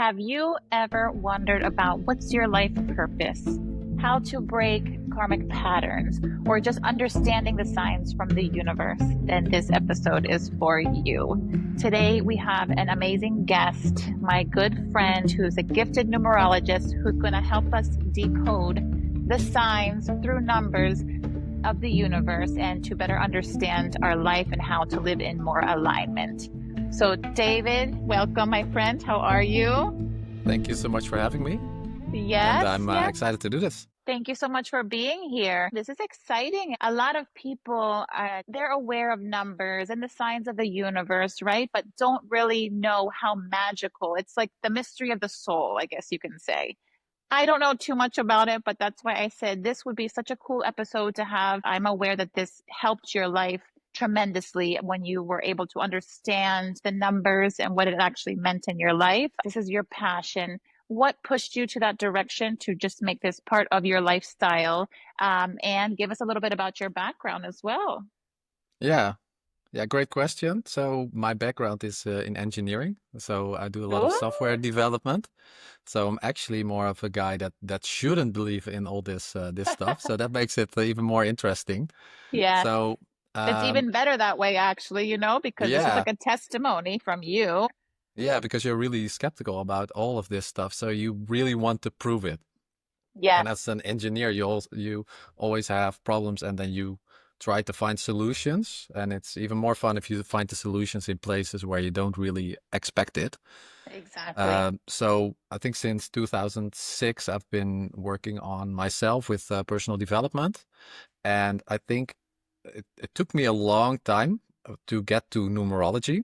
Have you ever wondered about what's your life purpose? How to break karmic patterns, or just understanding the signs from the universe? Then this episode is for you. Today we have an amazing guest, my good friend who's a gifted numerologist who's going to help us decode the signs through numbers of the universe and to better understand our life and how to live in more alignment. So David, welcome, my friend. How are you? Thank you so much for having me. Yes, And I'm excited to do this. Thank you so much for being here. This is exciting. A lot of people they're aware of numbers and the signs of the universe, right? But don't really know how magical. It's like the mystery of the soul, I guess you can say. I don't know too much about it, but that's why I said this would be such a cool episode to have. I'm aware that this helped your life tremendously when you were able to understand the numbers and what it actually meant in your life. This is your passion. What pushed you to that direction to just make this part of your lifestyle? And give us a little bit about your background as well. Yeah, great question. So my background is in engineering. So I do a lot of software development. So I'm actually more of a guy that shouldn't believe in all this stuff. So that makes it even more interesting. Yes. So It's even better that way, actually, because this is yeah, like a testimony from you. yeah, because you're really skeptical about all of this stuff. So you really want to prove it. Yes. And as an engineer, you always have problems, and then you try to find solutions. And it's even more fun if you find the solutions in places where you don't really expect it. Exactly. So I think since 2006, I've been working on myself with personal development. And I think it took me a long time to get to numerology.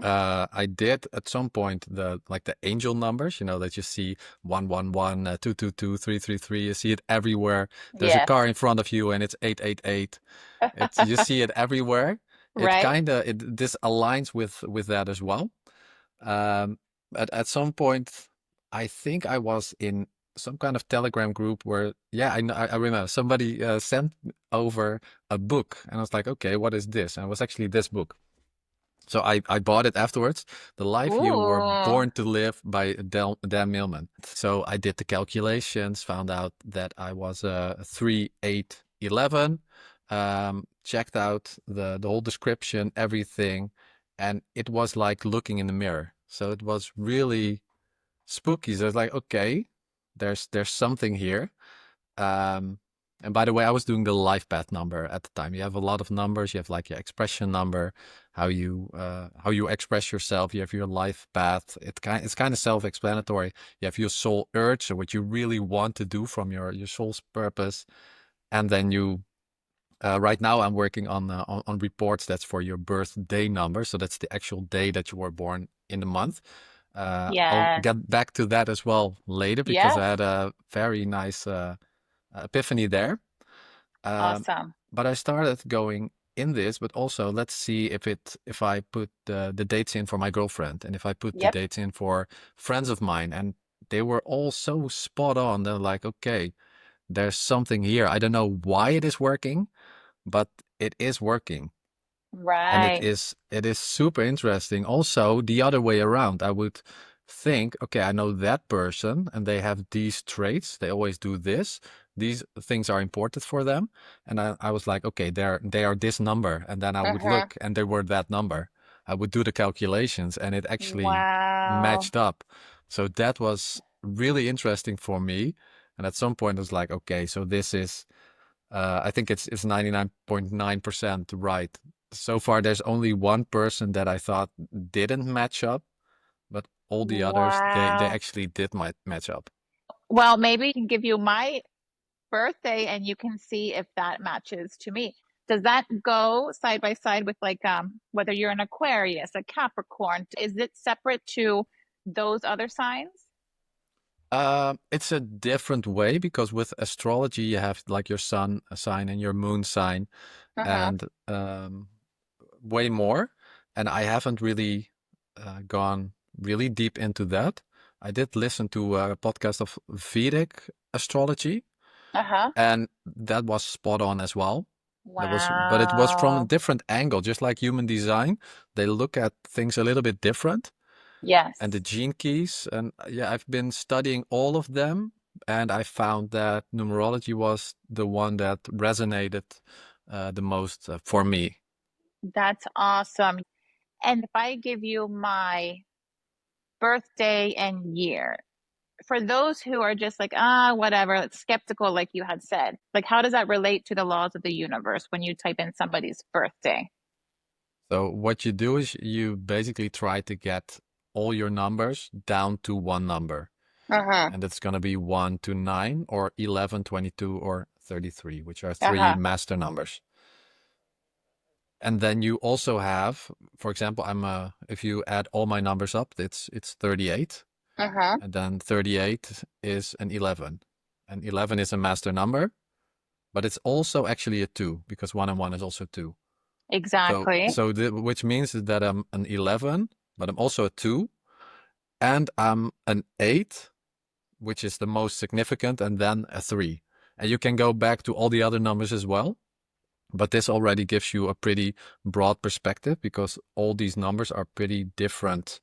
I did at some point the angel numbers, that you see 111, 222, 333. You see it everywhere. There's a Yes. car in front of you and it's 888. You see it everywhere. Right. This aligns with that as well. At some point, I think I was in some kind of Telegram group where, yeah, I remember somebody sent over a book, and I was like, okay, what is this? And it was actually this book. So I bought it afterwards. The Life You Were Ooh. Born to Live by Dan Millman. So I did the calculations, found out that I was 3, 8, 11. Checked out the whole description, everything, and it was like looking in the mirror. So it was really spooky. So it's like, okay, there's something here. And by the way, I was doing the life path number at the time. You have a lot of numbers. You have like your expression number, how you express yourself. You have your life path. It's kind of self-explanatory. You have your soul urge, so what you really want to do from your soul's purpose, and then you. Right now, I'm working on reports that's for your birthday number. So that's the actual day that you were born in the month. I'll Yes. get back to that as well later because I Yes. had a very nice epiphany there. Awesome. But I started going in this, but also let's see if I put the dates in for my girlfriend, and if I put the Yep. dates in for friends of mine, and they were all so spot on. They're like, okay, there's something here. I don't know why it is working, but it is working. And Right. it is super interesting. Also, the other way around, I would think, okay, I know that person and they have these traits. They always do this. These things are important for them. And I was like, okay, they are this number. And then I would look and they were that number. I would do the calculations and it actually Wow. matched up. So that was really interesting for me. And at some point I was like, okay, so this is I think it's 99.9% right. So far, there's only one person that I thought didn't match up, but all the others, they Wow. actually did match up. Well, maybe I can give you my birthday and you can see if that matches to me. Does that go side by side with like whether you're an Aquarius, a Capricorn? Is it separate to those other signs? It's a different way because with astrology, you have like your sun sign and your moon sign, Uh-huh. and way more. And I haven't really gone really deep into that. I did listen to a podcast of Vedic astrology, Uh-huh. and that was spot on as well. But it was from a Wow. different angle, just like human design. They look at things a little bit different. and the Yes. gene keys. And yeah, I've been studying all of them, and I found that numerology was the one that resonated the most for me. That's awesome. And if I give you my birthday and year, for those who are just like, whatever, it's skeptical, like you had said, like, how does that relate to the laws of the universe when you type in somebody's birthday? So what you do is you basically try to get all your numbers down to one number. Uh-huh. And it's going to be 1 to 9 or 11, 22, or 33, which are three Uh-huh. master numbers. And then you also have, for example, if you add all my numbers up, it's 38. Uh-huh. And then 38 is an 11. And 11 is a master number, but it's also actually a 2 because 1 and 1 is also 2. Exactly. Which means that I'm an 11, but I'm also a 2, and I'm an 8, which is the most significant, and then a 3. And you can go back to all the other numbers as well, but this already gives you a pretty broad perspective because all these numbers are pretty different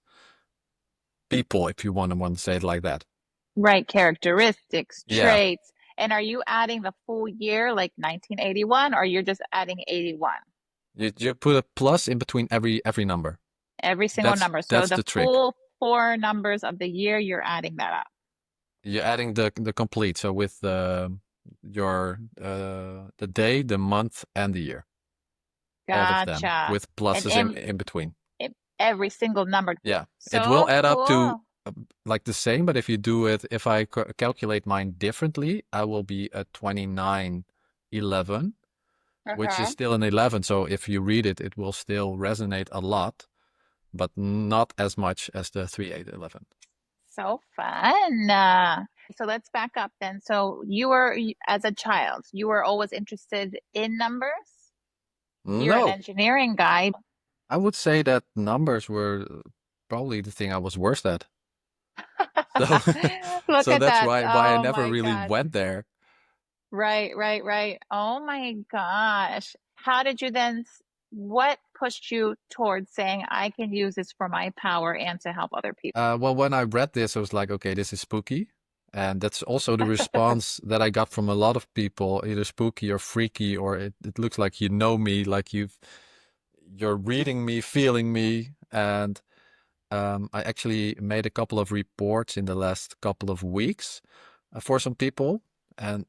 people, if you want to say it like that. Right. Characteristics, Yeah, traits. And are you adding the full year, like 1981, or you're just adding 81? you put a plus in between every number. Every single That's number. So that's the the trick. full four numbers of the year, you're adding that up. You're adding the complete, so with your the day, the month, and the year, all of them Gotcha. with And pluses in between. in every single number. Yeah, it will So add up to cool. uh, like the same, but if you do it, if I calculate mine differently, I will be a 2911, which is Uh-huh. still an 11. So if you read it, it will still resonate a lot, but not as much as the 3811. So fun. So let's back up then. So as a child, you were always interested in numbers? You're an No, engineering guy. I would say that numbers were probably the thing I was worst at. So, Look so at that's that. why I Oh never my really gosh. went there. Right, right, right. Oh my gosh. How did you then, what pushed you towards saying, I can use this for my power and to help other people? Well, when I read this, I was like, okay, this is spooky. And that's also the response that I got from a lot of people, either spooky or freaky, or it looks like you know me, like you're reading me, feeling me. And I actually made a couple of reports in the last couple of weeks for some people, and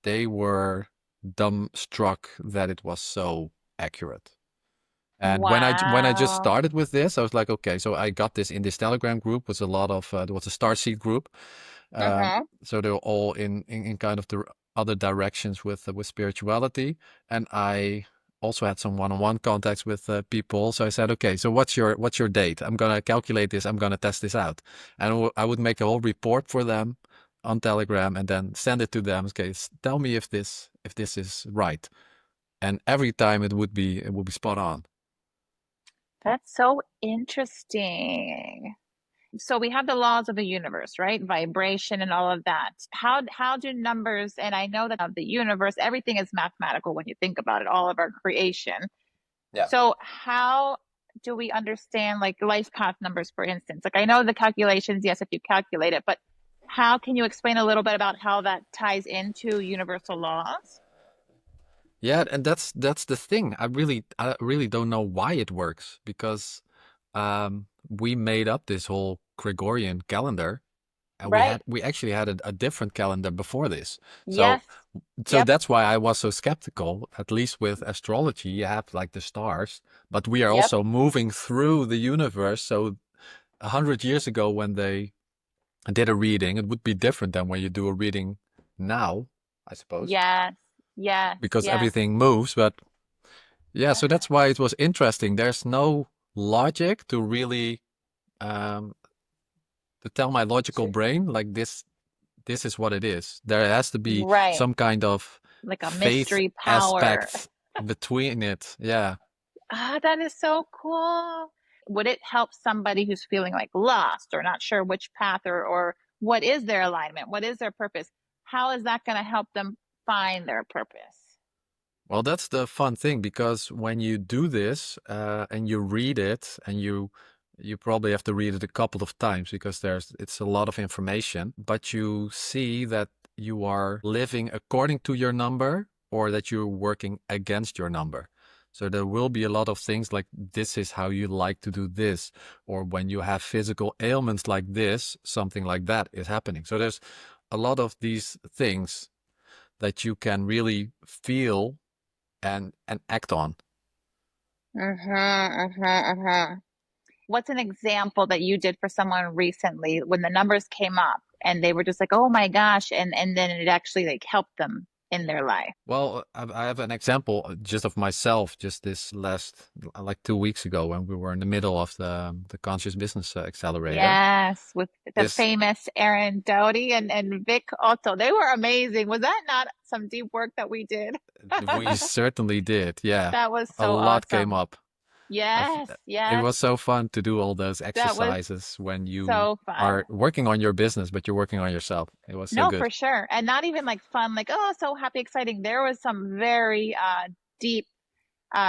they were dumbstruck that it was so accurate. And when I just Wow. started with this, I was like, okay, so I got this in this Telegram group. Was a lot of there was a Starseed group, Uh-huh. so they were all in kind of the other directions with spirituality. And I also had some one-on-one contacts with people. So I said, okay, so what's your date? I'm gonna calculate this. I'm gonna test this out, and I would make a whole report for them on Telegram and then send it to them. Okay, tell me if this is right. And every time it would be spot on. That's so interesting. So we have the laws of the universe, right? Vibration and all of that. How do numbers, and I know that of the universe, everything is mathematical when you think about it, all of our creation. Yeah. So how do we understand like life path numbers, for instance? Like I know the calculations, yes, if you calculate it, but how can you explain a little bit about how that ties into universal laws? Yeah, and that's the thing. I really don't know why it works because we made up this whole Gregorian calendar, and we Right. had we actually had a different calendar before this. So Yes. so Yep. that's why I was so skeptical. At least with astrology, you have like the stars, but we are Yep. also moving through the universe. So 100 years ago, when they did a reading, it would be different than when you do a reading now, I suppose, Yes. Yes. because Yes. everything moves. But yeah, so that's why it was interesting. There's no logic to really um, to tell my logical brain like this is what it is. There has to be Right. some kind of Like a faith mystery power. aspect between it. Yeah. That is so cool. Would it help somebody who's feeling like lost or not sure which path or what is their alignment? What is their purpose? How is that going to help them find their purpose? Well, that's the fun thing because when you do this and you read it and you You probably have to read it a couple of times because it's a lot of information, but you see that you are living according to your number or that you're working against your number. So there will be a lot of things like this is how you like to do this, or when you have physical ailments like this, something like that is happening. So there's a lot of these things that you can really feel and act on. What's an example that you did for someone recently when the numbers came up and they were just like, "Oh my gosh," and then it actually like helped them in their life? Well, I have an example just of myself, just this last, like 2 weeks ago when we were in the middle of the Conscious Business Accelerator. Yes, with the This, famous Aaron Doughty and Vic Otto. They were amazing. Was that not some deep work that we did? we certainly did, yeah. That was A so lot came awesome. up. I've, Yes, it yes. was so fun to do all those That was exercises when you so fun. are working on your business, but you're working on yourself. It was so No, good. for sure. And not even like fun, like, oh, so happy, exciting. There was some very deep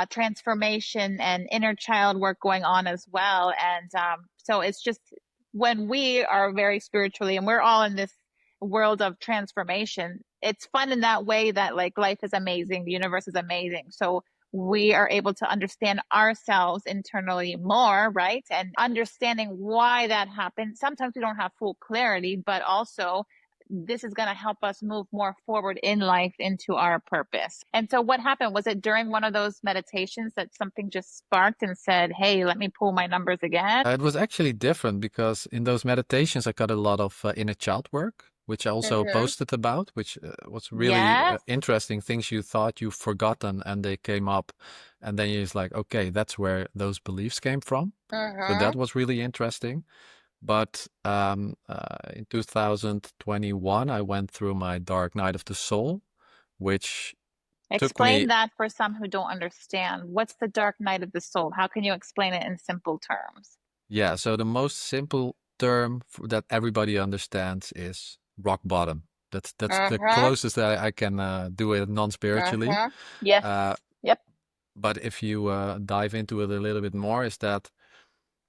transformation and inner child work going on as well. And so it's just when we are very spiritually and we're all in this world of transformation, it's fun in that way that like life is amazing, the universe is amazing. So we are able to understand ourselves internally more, right? And understanding why that happened. Sometimes we don't have full clarity, but also this is going to help us move more forward in life into our purpose. And so, what happened? Was it during one of those meditations that something just sparked and said, "Hey, let me pull my numbers again"? It was actually different because in those meditations, I got a lot of inner child work, which I also Mm-hmm. posted about, which was really Yes. interesting. Things you thought you've forgotten and they came up. And then you're just like, okay, that's where those beliefs came from. So that Mm-hmm. was really interesting. But in 2021, I went through my dark night of the soul, which took me. Explain that for some who don't understand. What's the dark night of the soul? How can you explain it in simple terms? Yeah, so the most simple term that everybody understands is rock bottom. That's the Mm-hmm. closest that I can do it non-spiritually. Mm-hmm. Yes. Uh, Yep. but if you dive into it a little bit more, is that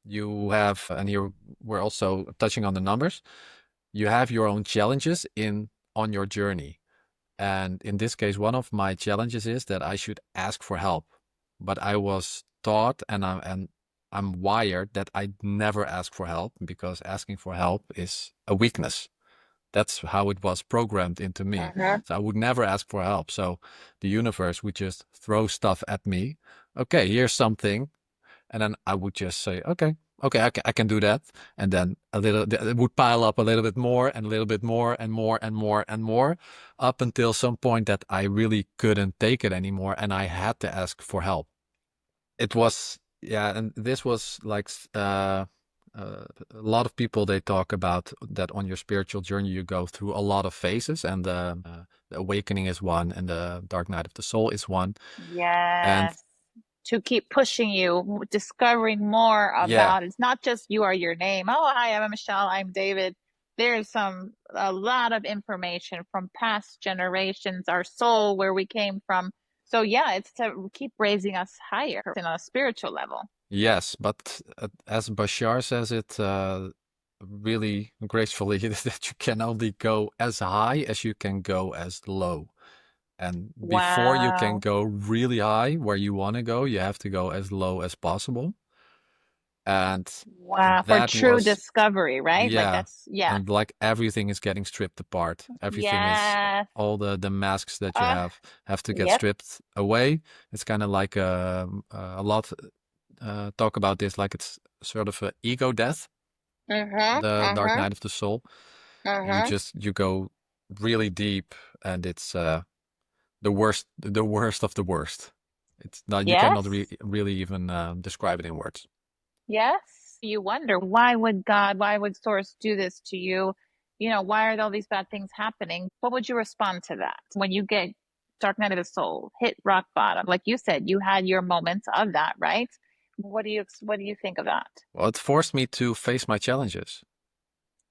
you have, and here we're also touching on the numbers, you have your own challenges in on your journey. And in this case, one of my challenges is that I should ask for help. But I was taught and I'm wired that I never ask for help because asking for help is a weakness. That's how it was programmed into me. Mm-hmm. So I would never ask for help. So the universe would just throw stuff at me. Okay, here's something. And then I would just say, okay, I can do that. And then it would pile up a little bit more and a little bit more and more and more and more up until some point that I really couldn't take it anymore. And I had to ask for help. It was, yeah. And this was like, a lot of people, they talk about that on your spiritual journey, you go through a lot of phases and the awakening is one and the dark night of the soul is one. And Yes. To keep pushing you, discovering more yeah, about it's not just you are your name. Oh, hi, I'm Michelle, I'm David. There's a lot of information from past generations, our soul, where we came from. So yeah, it's to keep raising us higher in a spiritual level. yes, but as Bashar says it really gracefully, that you can only go as high as you can go as low. And before you can Wow. go really high where you want to go, you have to go as low as possible. And Wow. For that true was, discovery, right? Like yeah. that's yeah. And like everything is getting stripped apart. Everything is, Yes. all the masks that you Uh, have to get yep. stripped away. It's kind of like a lot talk about this like it's sort of a ego death, Mm-hmm. the dark Mm-hmm. night of the soul. Mm-hmm. You go really deep, and it's the worst of the worst. It's not, you cannot Yes. really even describe it in words. Yes. You wonder why would God, why would Source do this to you? You know, why are all these bad things happening? What would you respond to that when you get Dark Night of the Soul, hit rock bottom? Like you said, you had your moments of that, right? What do you think of that? Well, it forced me to face my challenges.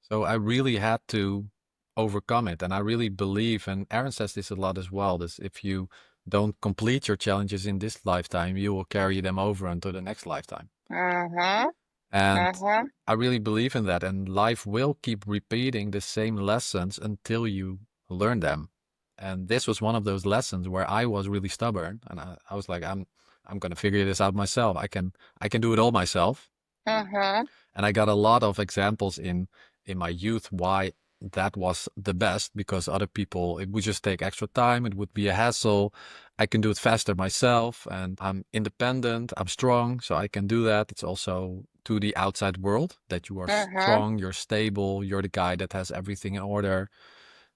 So I really had to overcome it. And I really believe, and Aaron says this a lot as well, this if you don't complete your challenges in this lifetime, you will carry them over into the next lifetime. Mm-hmm. And Uh-huh. I really believe in that. And life will keep repeating the same lessons until you learn them. And this was one of those lessons where I was really stubborn, and I was like, I'm gonna figure this out myself. I can do it all myself. Uh-huh. And I got a lot of examples in my youth why that was the best, because other people, it would just take extra time, it would be a hassle. I can do it faster myself, and I'm independent, I'm strong, so I can do that. It's also to the outside world that you are Uh-huh. strong, you're stable, you're the guy that has everything in order,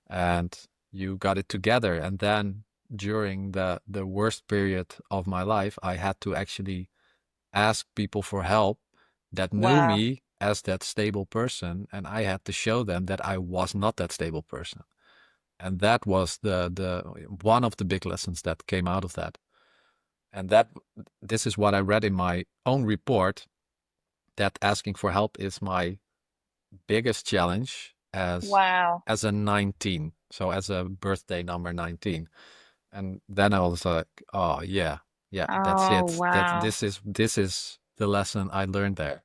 and you got it together. And then during the worst period of my life, I had to actually ask people for help that knew Wow. me as that stable person, and I had to show them that I was not that stable person. And that was the one of the big lessons that came out of that. And that this is what I read in my own report, that asking for help is my biggest challenge Wow. as a 19. So as a birthday number 19. And then I was like, oh yeah, yeah, that's Oh, it. That wow. this is the lesson I learned there.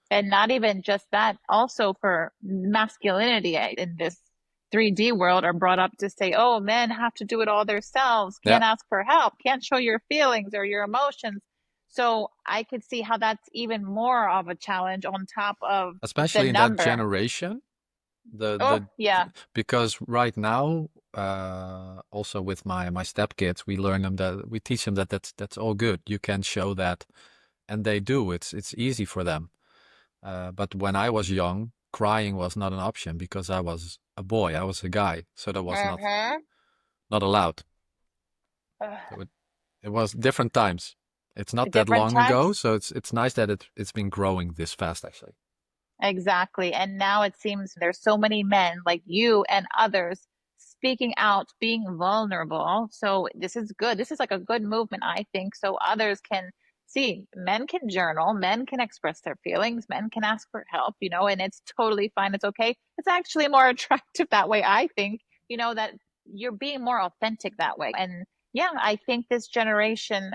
And not even just that, also for masculinity in this 3D world are brought up to say, oh, men have to do it all themselves, Yeah. can't ask for help, can't show your feelings or your emotions. So I could see how that's even more of a challenge on top of the Especially in that number. generation, Oh, the yeah. because right now, also with my stepkids, we teach them that that's all good. You can show that, and they do. It's easy for them. But when I was young, crying was not an option because I was a boy. I was a guy, so that was Uh-huh. not allowed. So Ugh. it was different times. It's not that Different long times. ago, so it's nice that it's been growing this fast, actually. Exactly. And now it seems there's so many men like you and others speaking out, being vulnerable. So this is good. This is like a good movement, I think. So others can see men can journal, men can express their feelings, men can ask for help, and it's totally fine. It's okay. It's actually more attractive that way, I think, that you're being more authentic that way. And yeah, I think this generation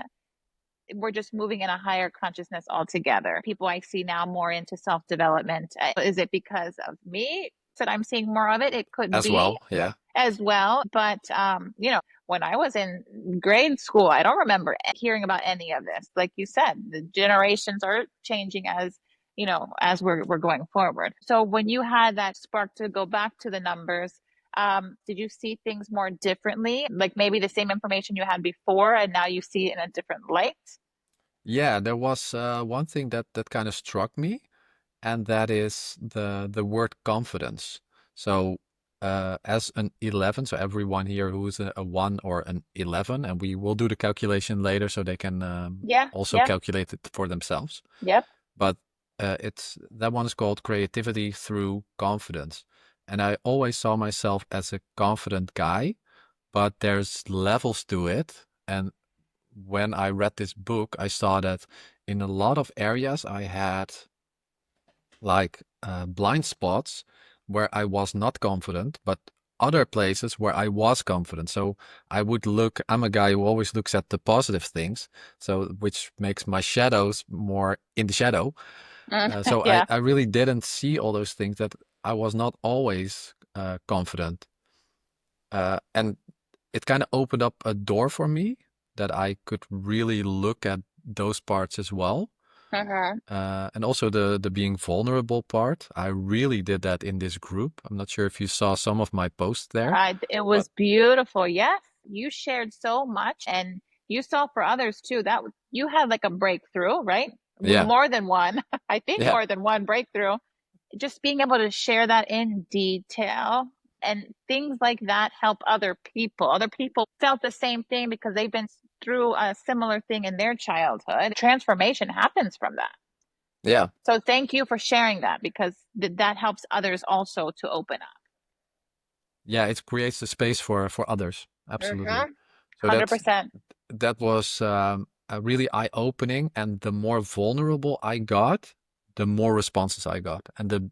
we're just moving in a higher consciousness altogether. People I see now more into self development. Is it because of me that I'm seeing more of it? It could As be well, yeah. as well. But, when I was in grade school, I don't remember hearing about any of this. Like you said, the generations are changing as we're going forward. So when you had that spark to go back to the numbers, did you see things more differently? Like maybe the same information you had before, and now you see it in a different light? Yeah, there was one thing that kind of struck me, and that is the word confidence. So as an 11, so everyone here who's a 1 or an 11, and we will do the calculation later so they can Yeah, also yeah, calculate it for themselves. yep. But it's that one is called creativity through confidence. And I always saw myself as a confident guy, but there's levels to it. And when I read this book, I saw that in a lot of areas I had like blind spots where I was not confident, but other places where I was confident. So I'm a guy who always looks at the positive things, so which makes my shadows more in the shadow. So I, Yeah. I really didn't see all those things that I was not always confident. And it kind of opened up a door for me that I could really look at those parts as well. Uh-huh. And also the being vulnerable part. I really did that in this group. I'm not sure if you saw some of my posts there, It but was beautiful. Yes, you shared so much, and you saw for others too. You had like a breakthrough, right? yeah, More than one, I think yeah, more than one breakthrough. Just being able to share that in detail and things like that help other people. Other people felt the same thing because they've been through a similar thing in their childhood. Transformation happens from that. yeah, So thank you for sharing that because that helps others also to open up. yeah. It creates the space for others. Absolutely. Mm-hmm. So 100%. that was really eye-opening, and the more vulnerable I got, the more responses I got, and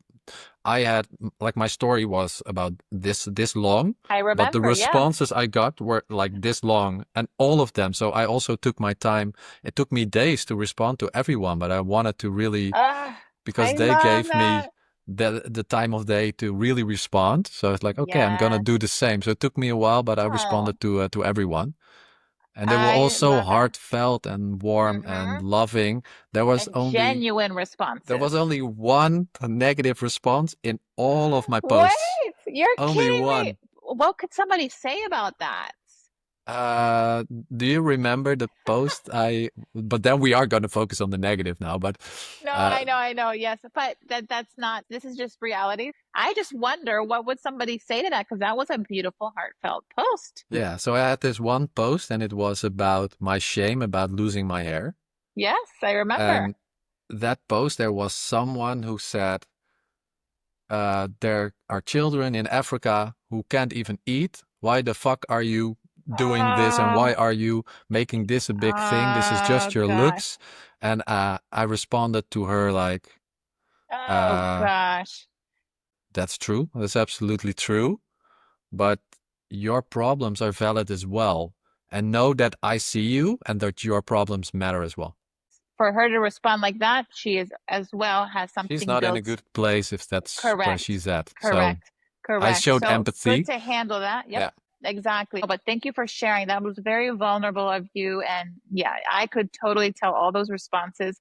I had like my story was about this long, I but the remember, yeah. responses I got were like this long, and all of them. So I also took my time. It took me days to respond to everyone, but I wanted to really Ah. because I they love gave me that. the time of day to really respond. So it's like, okay, I'm gonna Yes. do the same. So it took me a while, but I Oh, responded to everyone, and they were all I so love it. heartfelt and warm and Mm-hmm. loving. There was And only genuine there responses. was only one negative response in all of my posts. Wait, you're Only kidding me. one. What could somebody say about that? Uh, do you remember the post I? But then we are going to focus on the negative now. But No, uh, I know, yes, but that's not. This is just reality. I just wonder what would somebody say to that because that was a beautiful, heartfelt post. yeah, so I had this one post, and it was about my shame about losing my hair. Yes, I remember. And that post, there was someone who said, there are children in Africa who can't even eat. Why the fuck are you doing this? And why Oh, are you making this a big thing? This is oh just your gosh. looks. And I responded to her like, Oh uh, gosh. that's true. That's absolutely true. But your problems are valid as well. And know that I see you and that your problems matter as well. For her to respond like that, she is as well has She's something not in a built. good place if that's where Correct. she's at. So Correct. I Correct. showed So good empathy. to handle that. Yep. Yeah. Exactly. But thank you for sharing. That was very vulnerable of you. And yeah, I could totally tell all those responses.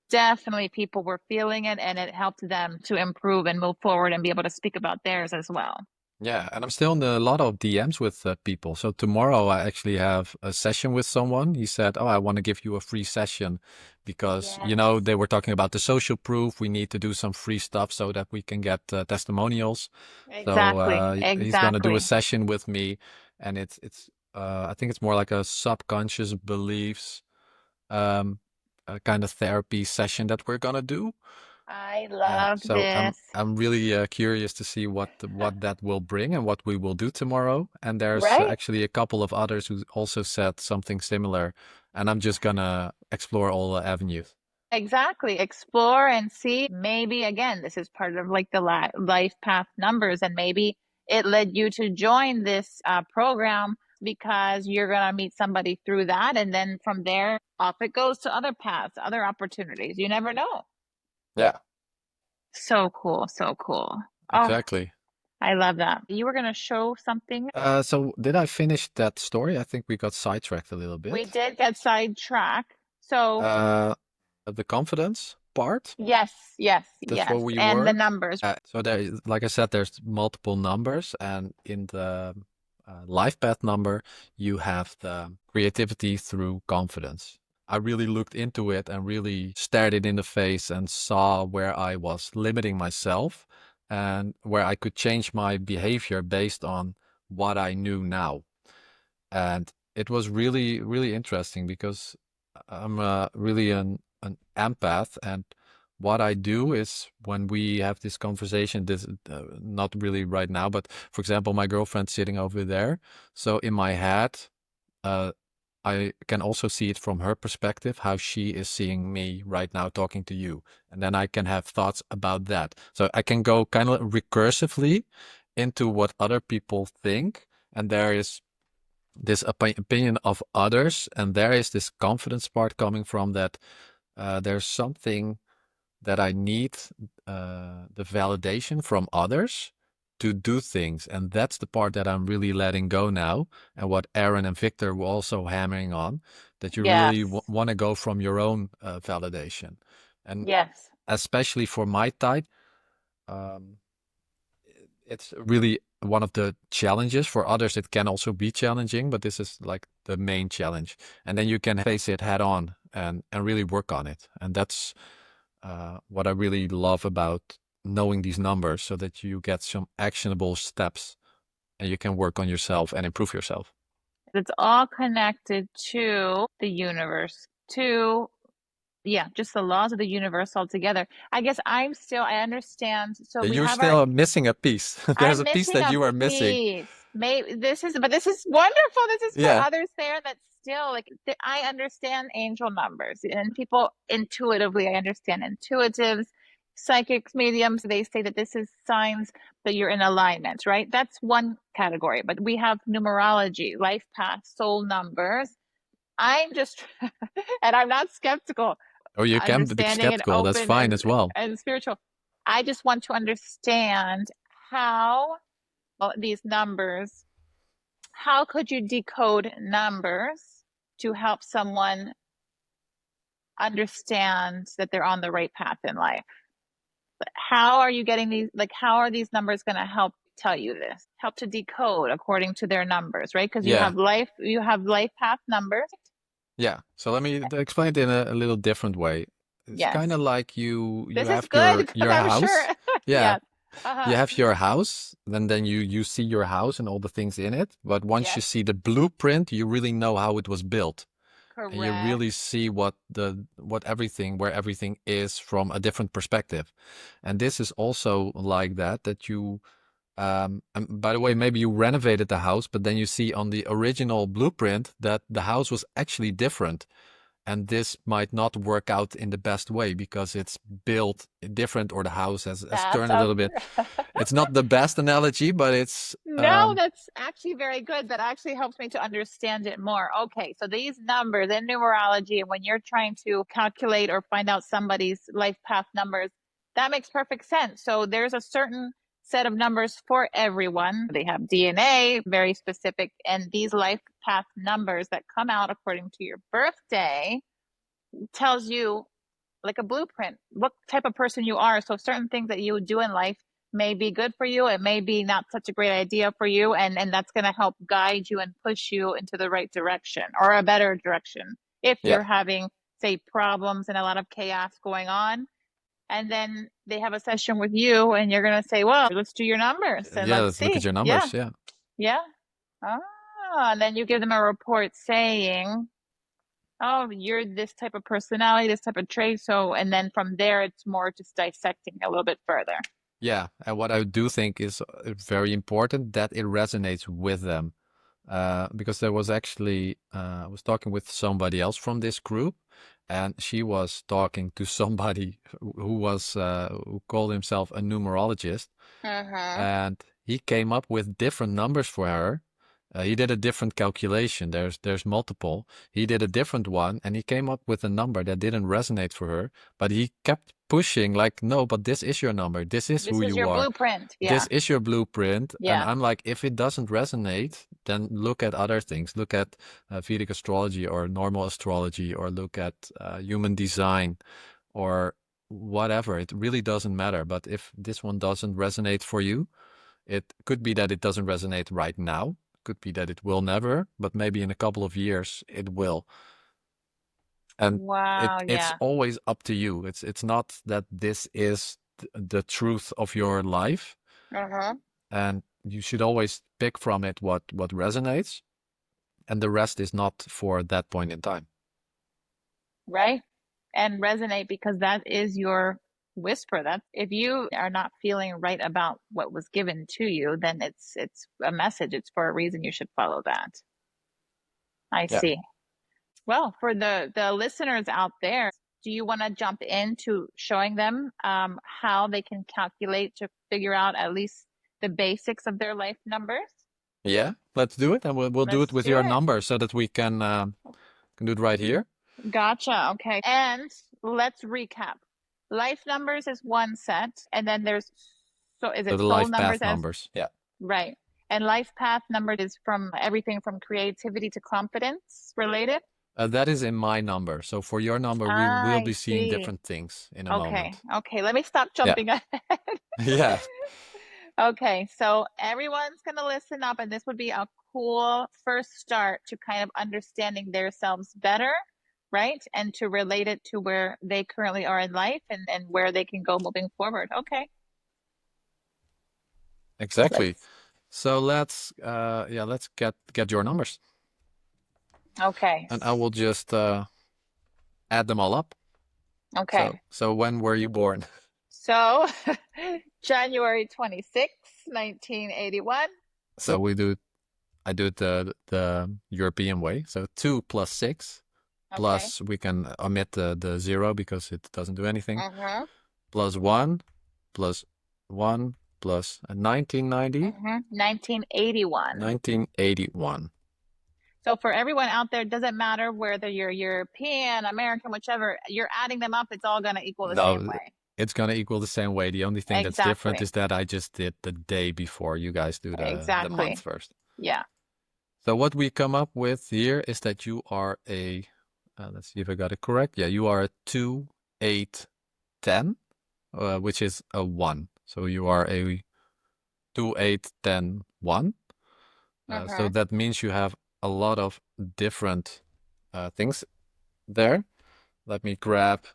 Definitely people were feeling it and it helped them to improve and move forward and be able to speak about theirs as well. Yeah, and I'm still in a lot of DMs with people. So tomorrow I actually have a session with someone. He said, "Oh, I want to give you a free session because, Yes. they were talking about the social proof. We need to do some free stuff so that we can get testimonials." So Exactly. he's gonna do a Exactly. session with me, and I think it's more like a subconscious beliefs kind of therapy session that we're gonna do. I love So I'm this. I'm really curious to see what that will bring and what we will do tomorrow. And there's Right? actually a couple of others who also said something similar, and I'm just gonna explore all the avenues. Exactly. Explore and see. Maybe again, this is part of like the life path numbers, and maybe it led you to join this program because you're going to meet somebody through that. And then from there, off it goes to other paths, other opportunities. You never know. Yeah, So cool. So cool. Oh, exactly. I love that. You were going to show something. So did I finish that story? I think we got sidetracked a little We bit. did get sidetracked. So, Uh, the confidence part. yes, yes, That's where yes. we And the were. numbers. So there, like I said, there's multiple numbers, and in the life path number, you have the creativity through confidence. I really looked into it and really stared it in the face and saw where I was limiting myself and where I could change my behavior based on what I knew now. And it was really, really interesting because I'm really an empath. And what I do is when we have this conversation, this not really right now, but for example, my girlfriend's sitting over there. So in my head, uh, I can also see it from her perspective, how she is seeing me right now talking to you. And then I can have thoughts about that. So I can go kind of recursively into what other people think. And there is this opinion of others, and there is this confidence part coming from that. There's something that I need, the validation from others to do things, and that's the part that I'm really letting go now, and what Aaron and Victor were also hammering on, that you really Yes, want to go from your own validation. And yes. especially for my type, um, it's really one of the challenges. For others, it can also be challenging, but this is like the main challenge. And then you can face it head on and really work on it. And that's what I really love about knowing these numbers so that you get some actionable steps and you can work on yourself and improve yourself. It's all connected to the universe, to, yeah, just the laws of the universe altogether. I guess I understand. So Yeah, we you're have our, still missing a piece. There's I'm a piece missing that a you are missing. piece. Maybe this is, but this is wonderful. This is for Yeah. others there that still like I understand angel numbers and people intuitively, I understand intuitives, psychics, mediums. They say that this is signs that you're in alignment, right? That's one category. But we have numerology, life path, soul numbers. I'm just, and I'm not skeptical. Or you can be understanding and skeptical. That's open fine as well. and spiritual. I just want to understand how, well, these numbers, how could you decode numbers to help someone understand that they're on the right path in life? How are you getting these, like, how are these numbers going to help tell you this? Help to decode according to their numbers, right? Because Yeah. you have life path numbers. Yeah. So let me explain it in a little different way. It's kind Yes. of like you This is have good because your I'm sure. house. Yeah. Yes. Uh-huh. You have your house, then you see your house and all the things in it. But once you Yes. see the blueprint, you really know how it was built. And you Correct. really see where everything is from a different perspective. And this is also like that you and by the way, maybe you renovated the house, but then you see on the original blueprint that the house was actually different. And this might not work out in the best way because it's built different, or the house has That's turned a a little bit. It's not the best analogy, but it's no, that's actually very good. That actually helps me to understand it more. Okay, so these numbers in numerology, and when you're trying to calculate or find out somebody's life path numbers, that makes perfect sense. So there's a certain set of numbers for everyone. They have DNA, very specific, and these life path numbers that come out according to your birthday tells you like a blueprint, what type of person you are. So certain things that you do in life may be good for you. It may be not such a great idea for you. And that's going to help guide you and push you into the right direction or a better direction. If yeah, you're having, say, problems and a lot of chaos going on, and then they have a session with you and you're going to say, well, let's do your numbers and yeah. let's Let's look at see. your Yeah. numbers. Yeah, Yeah. Ah, and then you give them a report saying, oh, you're this type of personality, this type of trait. So, and then from there, it's more just dissecting a little bit further. yeah. And what I do think is very important that it resonates with them. Because there was actually, I was talking with somebody else from this group, and she was talking to somebody who called himself a numerologist, Mm-hmm. and he came up with different numbers for her. He did a different calculation. There's multiple. He did a different one, and he came up with a number that didn't resonate for her. But he kept pushing, like, no, but this is your number. This is This who is you your are. blueprint. This Yeah. is your blueprint. And Yeah. I'm like, if it doesn't resonate, then look at other things. Look at Vedic astrology or normal astrology, or look at human design or whatever. It really doesn't matter. But if this one doesn't resonate for you, it could be that it doesn't resonate right now. Could be that it will never, but maybe in a couple of years it will. And Wow. it's Yeah. always up to you. It's not that this is the truth of your life, Uh-huh. and you should always pick from it what resonates, and the rest is not for that point in time. Right. And resonate because that is your whisper. That if you are not feeling right about what was given to you, then it's a message. It's for a reason. You should follow that. I Yeah. see. Well, for the listeners out there, do you want to jump into showing them how they can calculate to figure out at least the basics of their life numbers? Yeah, let's do it, and we'll do it Let's with do your it. number so that we can do it right here. Gotcha. Okay. And let's recap. Life numbers is one set, and then there's so is So it the soul life numbers path as numbers. Yeah. right? And life path number is from everything from creativity to confidence related. That is in my number. So for your number, we will I be seeing see. different things in a Okay. moment. Okay. Let me stop Yeah. jumping ahead. Yeah. Okay, so everyone's going to listen up, and this would be a cool first start to kind of understanding themselves better, right? And to relate it to where they currently are in life and where they can go moving forward. Okay, Exactly. let's, So let's get your numbers. okay, And I will just add them all up. okay. So when were you born? So January 26, 1981. So I do it the European way. So 2 plus 6 Okay. plus, we can omit the 0 because it doesn't do anything, Mm-hmm. plus 1 plus 1 plus 1990, Mm-hmm. 1981. 1981. So for everyone out there, it doesn't matter whether you're European, American, whichever, you're adding them up, it's all going to equal the same No, way. it's gonna equal the same way. The only thing that's different Exactly. is that I just did the day before. You guys do the month Exactly. first. Yeah. So what we come up with here is that you are a, let's see if I got it correct. Yeah, you are a 2, 8, 10, which is a 1. So you are a 2, 8, 10, 1. So Mm-hmm. that means you have a lot of different things there. Let me grab.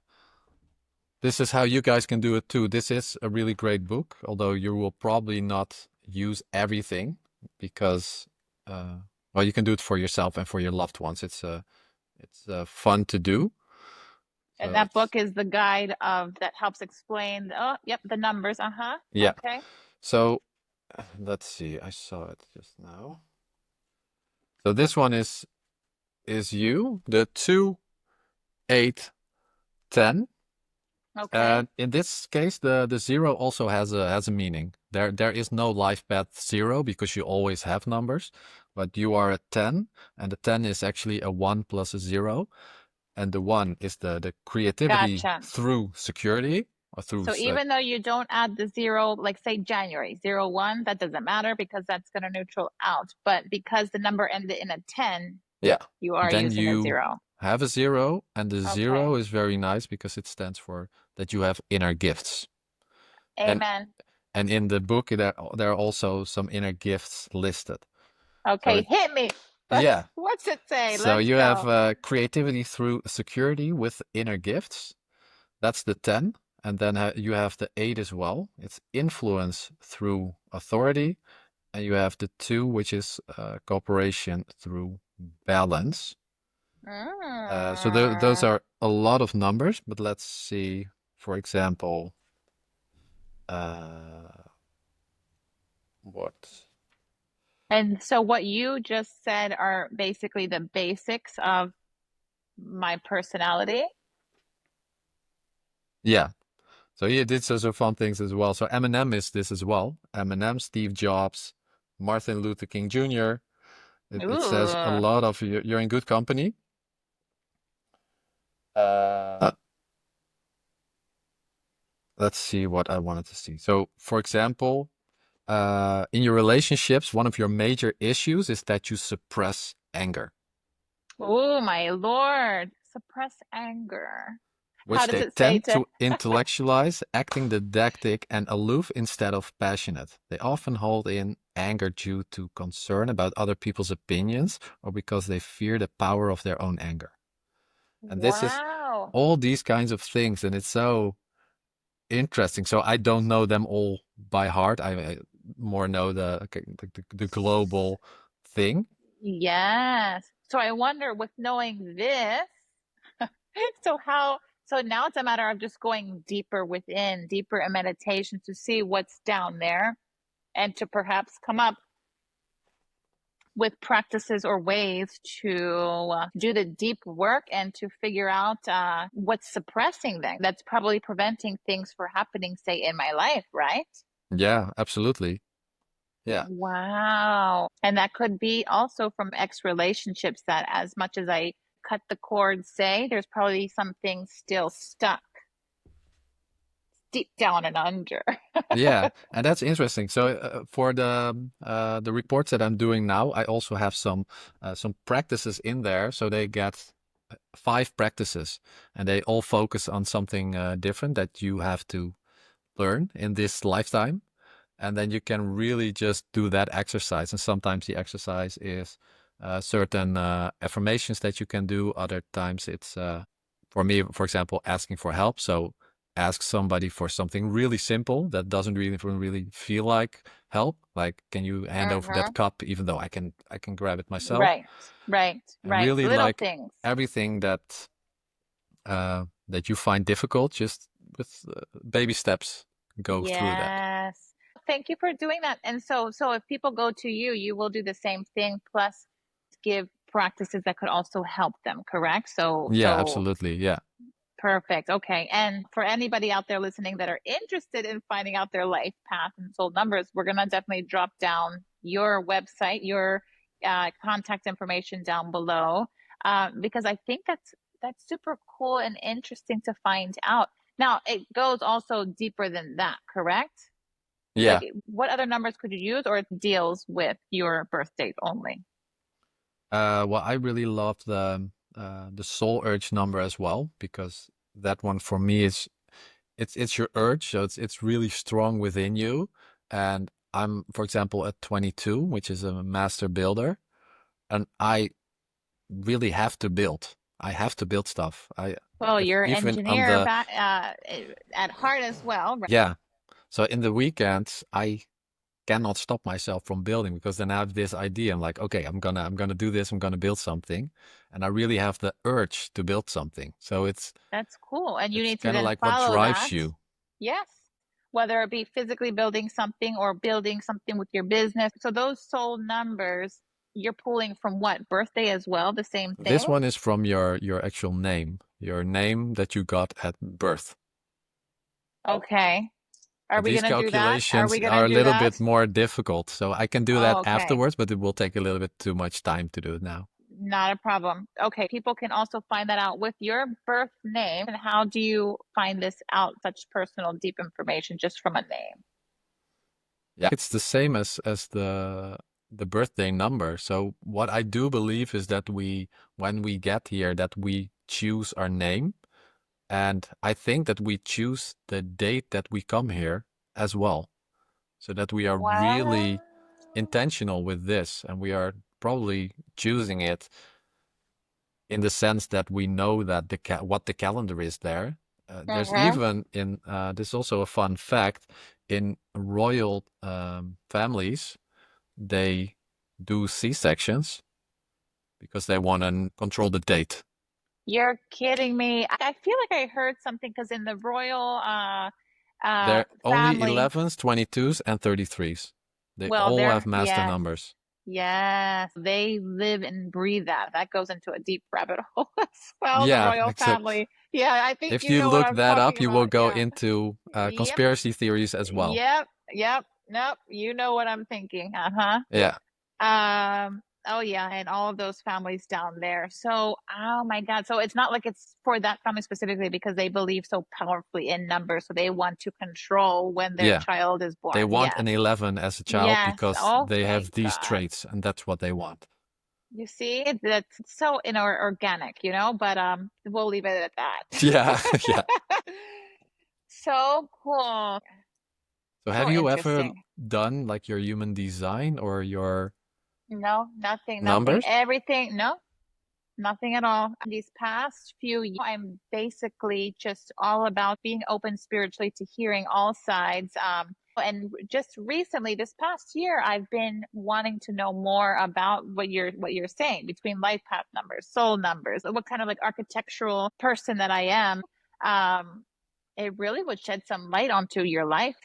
This is how you guys can do it too. This is a really great book, although you will probably not use everything because, well, you can do it for yourself and for your loved ones. It's fun to do. And So that it's book is the guide of that helps explain, oh, yep, the numbers. Uh-huh. yeah. Okay. So let's see. I saw it just now. So this one is you, the 2, 8, 10. Okay. And in this case, the zero also has a meaning. There is no life path zero because you always have numbers, but you are a 10, and the 10 is actually a 1 plus a 0, and the 1 is the creativity Gotcha. through security or through So even though you don't add the zero, like say January, 01, that doesn't matter because that's going to neutral out. But because the number ended in a 10, yeah. you are Then using a you zero. have a 0, and the Okay. 0 is very nice because it stands for that you have inner gifts. And Amen. and in the book there are also some inner gifts listed. So Okay, it hit me. yeah. What's it say? So Let's you have go. creativity through security with inner gifts. That's the 10. And then you have the 8 as well. It's influence through authority. And you have the 2, which is cooperation through balance. So those Mm. are a lot of numbers, but let's see, for example, uh, what? And so what you just said are basically the basics of my personality. Yeah. So he did some fun things as well. So Eminem is this as well. Eminem, Steve Jobs, Martin Luther King Jr. It says a Ooh. lot of you're in good company. Uh, let's see what I wanted to see. So, for example, in your relationships, one of your major issues is that you suppress anger, Oh, my Lord. Suppress anger. How which does they it say tend to? to intellectualize, acting didactic and aloof instead of passionate. They often hold in anger due to concern about other people's opinions or because they fear the power of their own anger. And this is Wow. all these kinds of things, and it's so interesting. So I don't know them all by heart. I more know the global thing. Yes. So I wonder with knowing this, so how, so now it's a matter of just going deeper within, deeper in meditation to see what's down there and to perhaps come up with practices or ways to do the deep work and to figure out what's suppressing them. That's probably preventing things from happening, say, in my life, right? Yeah, absolutely. Yeah. Wow. And that could be also from ex relationships that, as much as I cut the cord, say, there's probably some things still stuck deep down and under. Yeah, and that's interesting. So for the reports that I'm doing now, I also have some practices in there. So they get 5 practices, and they all focus on something different that you have to learn in this lifetime. And then you can really just do that exercise. And sometimes the exercise is certain affirmations that you can do. Other times it's, for me, for example, asking for help. So ask somebody for something really simple that doesn't really feel like help. Like, can you hand over Hmm. that cup, even though I can grab it myself? Right, right, And right. really Little like things. everything that you find difficult, just with baby steps, go through that. Yes. Thank you for doing that. And so if people go to you, you will do the same thing plus give practices that could also help them, correct? Yeah, So absolutely. Yeah. perfect. Okay. And for anybody out there listening that are interested in finding out their life path and soul numbers, we're going to definitely drop down your website, your contact information down below, because I think that's super cool and interesting to find out. Now, it goes also deeper than that, correct? Yeah. Like, what other numbers could you use, or it deals with your birth date only? Well, I really love the soul urge number as well, because that one for me is it's your urge, so it's really strong within you. And I'm, for example, at 22, which is a master builder, and I really have to build. I have to build stuff. I Well, if you're an even on engineer the back, at heart as well, right? yeah. So in the weekends, I cannot stop myself from building because then I have this idea. I'm like, okay, I'm gonna do this. I'm gonna build something, and I really have the urge to build something. So That's cool. And you it's need to kind of then like what follow drives that. you. Yes. Whether it be physically building something or building something with your business. So those soul numbers, you're pulling from what? Birthday as well, the same This thing? one is from your actual name, your name that you got at birth. Okay. Are But we these gonna do that? Are calculations we gonna are a do little that? bit more difficult, so I can do that Oh, okay. afterwards, but it will take a little bit too much time to do it now. Not a problem. Okay. People can also find that out with your birth name. And how do you find this out, such personal, deep information just from a name? Yeah, it's the same as the birthday number. So what I do believe is that when we get here, that we choose our name, and I think that we choose the date that we come here as well, so that we are Wow. really intentional with this, and we are probably choosing it in the sense that we know that what the calendar is there. There's Mm-hmm. even in this is also a fun fact in royal families they do C-sections because they want to control the date. You're kidding me. I feel like I heard something because in the royal They're only family, 11s, 22s, and 33s. They well, all have they're, master yes, numbers. yes, they live and breathe that. That goes into a deep rabbit hole as well, the Yeah, royal except family. Yeah, I think if you you know what look I'm that talking up, you will about. go Yeah. into Yep. conspiracy theories as well. Yep. Yep. Nope. You know what I'm thinking. Uh-huh. Yeah. Oh yeah, and all of those families down there. So, oh my God. So it's not like it's for that family specifically because they believe so powerfully in numbers. So they want to control when their Yeah. child is They born. want Yes. an 11 as a child Yes. because Oh, they have thank these God. traits, and that's what they want. You see, that's so organic, but we'll leave it at Yeah, yeah. that. So cool. So have So you ever interesting. done like your human design or your No, nothing, nothing. numbers? Everything, no, nothing at all. These past few years, I'm basically just all about being open spiritually to hearing all sides. And just recently, this past year, I've been wanting to know more about what you're saying between life path numbers, soul numbers, what kind of like architectural person that I am. It really would shed some light onto your life.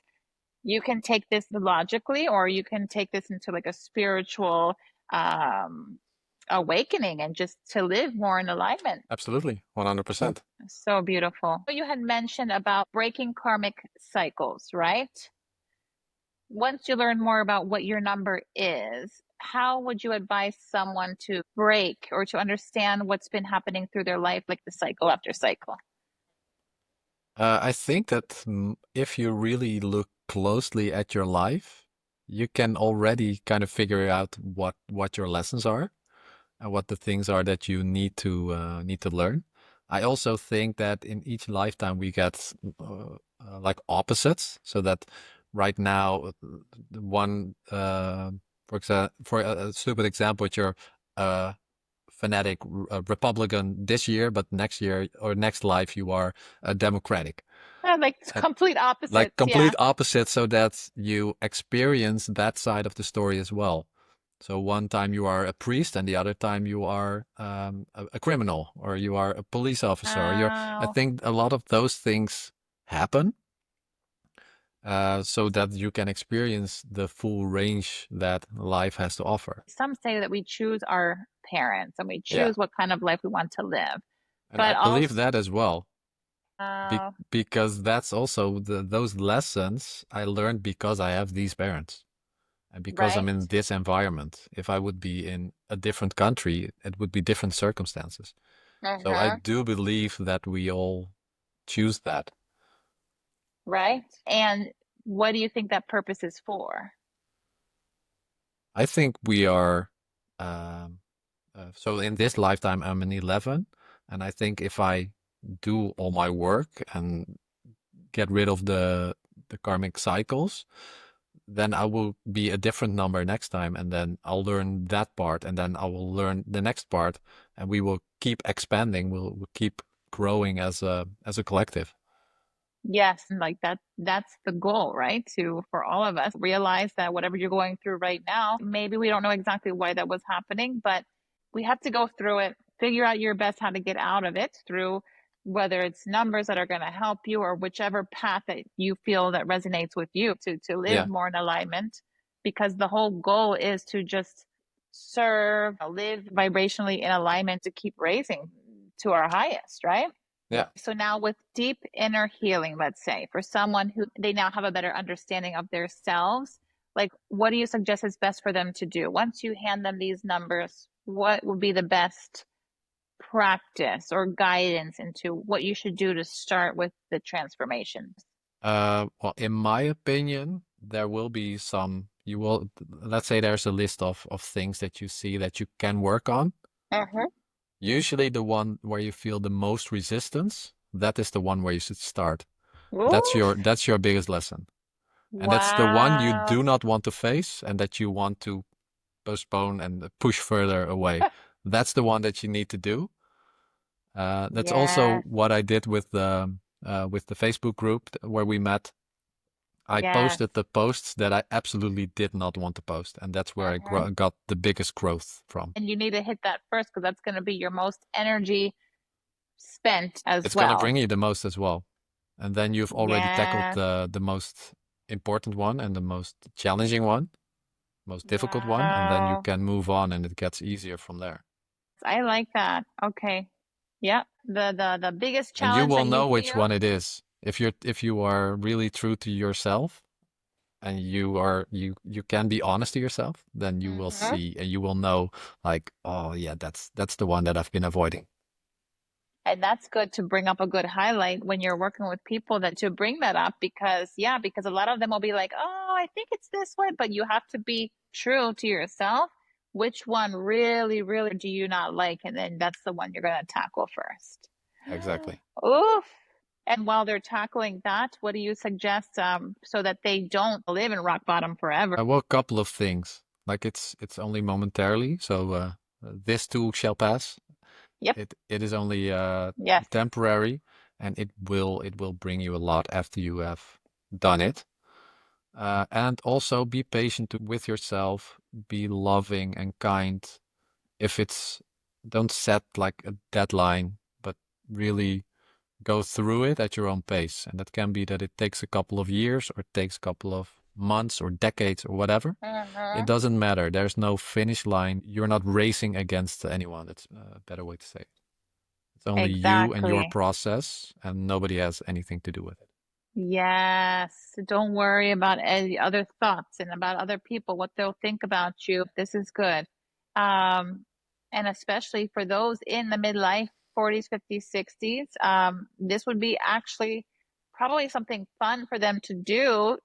You can take this logically, or you can take this into like a spiritual um awakening and just to live more in alignment. Absolutely, 100%. So beautiful. You had mentioned about breaking karmic cycles, right? Once you learn more about what your number is, how would you advise someone to break or to understand what's been happening through their life, like the cycle after cycle? I think that if you really look closely at your life, you can already kind of figure out what your lessons are and what the things are that you need to learn. I also think that in each lifetime we get like opposites, so that right now the one for example, for a stupid example, you're a fanatic Republican this year, but next year or next life you are a Democratic. Like complete Like opposites, yeah. complete opposite, so that you experience that side of the story as well. So one time you are a priest, and the other time you are a criminal, or you are a police officer, or you're. I Oh, think a lot of those things happen, so that you can experience the full range that life has to offer. some say that we choose our parents and we Yeah, choose what kind of life we want to live. and I But believe also, that as well, uh, because that's also those lessons I learned because I have these parents. And because I'm Right. in this environment, if I would be in a different country, it would be different circumstances. So I Mm-hmm. do believe that we all choose that. Right. And what do you think that purpose is for? I think we are, um, so in this lifetime, I'm an 11. And I think if I do all my work and get rid of the karmic cycles, then I will be a different number next time, and then I'll learn that part, and then I will learn the next part, and we will keep expanding. We'll keep growing as a collective. Yes, and like that's the goal, right? To for all of us realize that whatever you're going through right now, maybe we don't know exactly why that was happening, but we have to go through it, figure out your best how to get out of it through whether it's numbers that are going to help you or whichever path that you feel that resonates with you to live Yeah, more in alignment because the whole goal is to just serve, live vibrationally in alignment to keep raising to our highest, right? yeah. So now with deep inner healing, let's say for someone who they now have a better understanding of their selves, like what do you suggest is best for them to do? Once you hand them these numbers, what would be the best practice or guidance into what you should do to start with the transformation? Well, in my opinion, there will be some. You will, let's say there's a list of things that you see that you can work on. Uh-huh. Usually, the one where you feel the most resistance, that is the one where you should start. Oof. That's your biggest lesson. And that's the one you Wow. do not want to face and that you want to postpone and push further away. That's the one that you need to do. That's also Yes, what I did with the Facebook group where we met. I yes. posted the posts that I absolutely did not want to post, and that's where Uh-huh. got the biggest growth from. And you need to hit that first because that's going to be your most energy spent as It's gonna bring well. you the most as well. And then you've already tackled Yes. the most important one and the most challenging one, most difficult one, and then you Wow. can move on and it gets easier from there. I like that. Okay. Yep. The biggest And you challenge will that you know which feel. one it is. If you are really true to yourself and you can be honest to yourself, then you will Hmm. see and you will know like, oh yeah, that's the one that I've been avoiding. And that's good to bring up a good highlight when you're working with people that to bring that up because yeah, because a lot of them will be like, "Oh, I think it's this way," but you have to be true to yourself. Which one really, really do you not like? And then that's the one you're going to tackle first. Exactly. Oof. And while they're tackling that, what do you suggest so that they don't live in rock bottom forever? Well, a couple of things. Like it's only momentarily, so this too shall pass. Yep. It is only Yes. temporary, and it will bring you a lot after you have done it. And also be patient with yourself, be loving and kind. If it's, don't set like a deadline, but really go through it at your own pace. And that can be that it takes a couple of years or it takes a couple of months or decades or whatever. It Hmm. doesn't matter. There's no finish line. You're not racing against anyone. That's a better way to say it. It's only you and your Exactly. process, and nobody has anything to do with it. Yes. Don't worry about any other thoughts and about other people, what they'll think about you. This is good. Um, and especially for those in the midlife, 40s, 50s, 60s, this would be actually probably something fun for them to do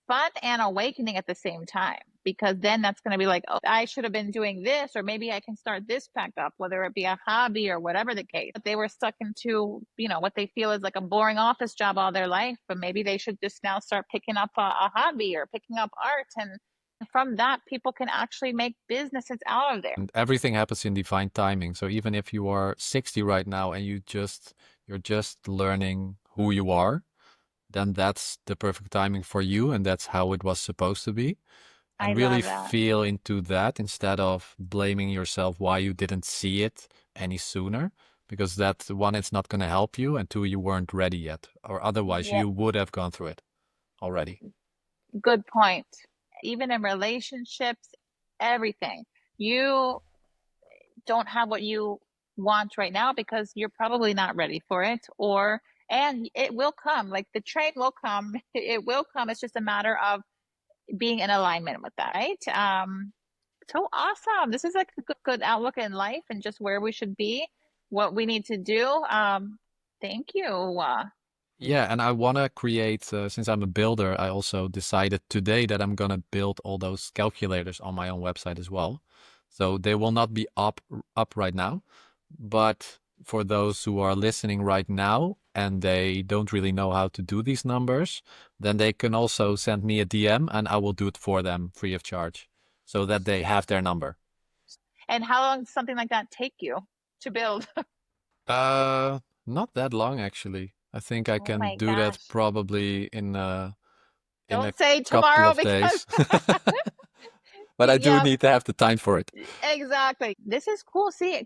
fun and awakening at the same time because then that's going to be like, oh, I should have been doing this, or maybe I can start this back up, whether it be a hobby or whatever the case. But they were stuck into, what they feel is like a boring office job all their life, but maybe they should just now start picking up a hobby or picking up art. And from that, people can actually make businesses out of there. And everything happens in divine timing. So even if you are 60 right now and you're just learning who you are, then that's the perfect timing for you and that's how it was supposed to be. I And really love that. feel into that instead of blaming yourself why you didn't see it any sooner. Because that one, it's not going to help you, and two, you weren't ready yet, or otherwise Yeah, you would have gone through it already. good point. Even in relationships, everything. You don't have what you want right now because you're probably not ready for it and it will come like the train will come it will come it's just a matter of being in alignment with that, right? So awesome. This is like a good outlook in life and just where we should be, what we need to do. Thank you. Yeah, and I want to create, since I'm a builder, I also decided today that I'm going to build all those calculators on my own website as well. So they will not be up right now, but for those who are listening right now and they don't really know how to do these numbers, then they can also send me a DM and I will do it for them free of charge so that they have their number. And how long does something like that take you to build? Not that long actually. I think I Oh can my do that gosh. probably in a Don't say couple tomorrow of because days. But I do yeah, need to have the time for it. exactly. This is cool. See,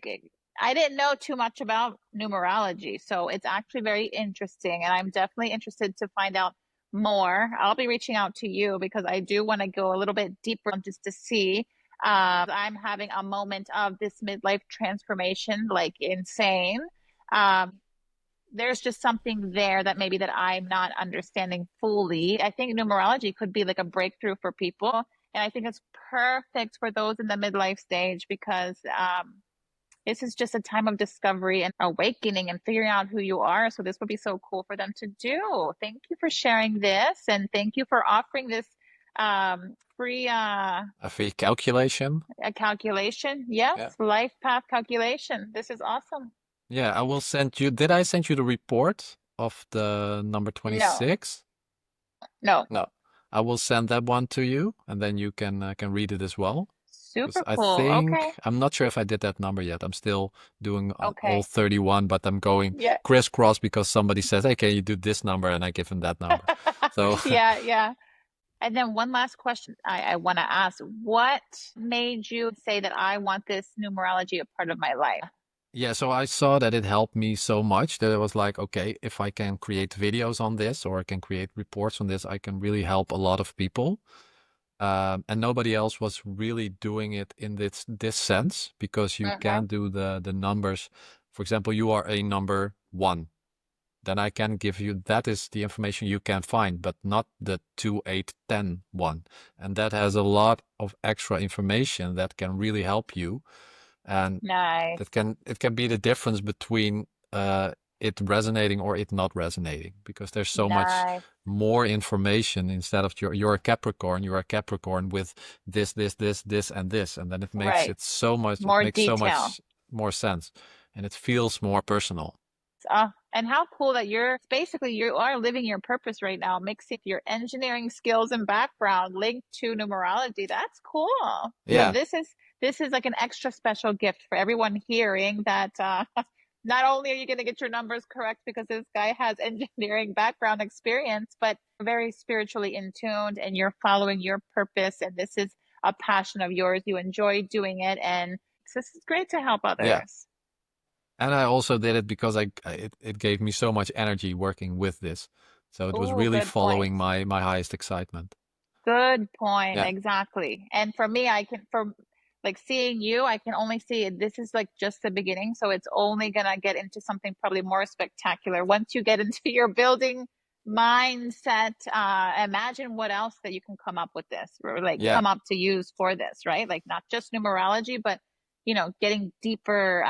I didn't know too much about numerology, so it's actually very interesting, and I'm definitely interested to find out more. I'll be reaching out to you because I do want to go a little bit deeper just to see. I'm having a moment of this midlife transformation, like insane. Um, there's just something there that maybe that I'm not understanding fully. I think numerology could be like a breakthrough for people. And I think it's perfect for those in the midlife stage because this is just a time of discovery and awakening and figuring out who you are. So this would be so cool for them to do. Thank you for sharing this and thank you for offering this free A free calculation. a calculation. Yes, Yeah. life path calculation. This is awesome. Yeah, I will send you. Did I send you the report of the number No, 26? no. No. I will send that one to you and then you can read it as well. Because Super I cool. Okay. think I'm not sure if I did that number yet. I'm still doing all Okay. 31, but I'm going Yeah. crisscross because somebody says, "Hey, can you do this number?" And I give him that number. So Yeah, yeah. And then one last question I want to ask. What made you say that I want this numerology a part of my life? yeah, so I saw that it helped me so much that I was like, okay, if I can create videos on this or I can create reports on this, I can really help a lot of people. And nobody else was really doing it in this sense because you Hmm. can do the numbers. For example, you are a number one. Then I can give you that is the information you can find, but not the 2, 8, 10 one. And that has a lot of extra information that can really help you. And Nice, it can be the difference between it resonating or it not resonating because there's so much nice. more information instead of you're a Capricorn with this and this and then Right. it More makes so detail. much more sense and it feels more personal. And how cool that you're basically you are living your purpose right now, mixing your engineering skills and background linked to numerology. That's cool. So Yeah. this is like an extra special gift for everyone hearing that not only are you going to get your numbers correct because this guy has engineering background experience, but very spiritually in tuned and you're following your purpose and this is a passion of yours. You enjoy doing it and this is great to help Yeah. others. And I also did it because it gave me so much energy working with this. So it was Oh, really good point. following my highest excitement. Good point. Yeah. Exactly. And for me, I can, for like seeing you, I can only see it. This is like just the beginning. So it's only gonna get into something probably more spectacular. Once you get into your building mindset, imagine what else that you can come up with this or like Yeah. come up to use for this, right? Like not just numerology, but getting deeper,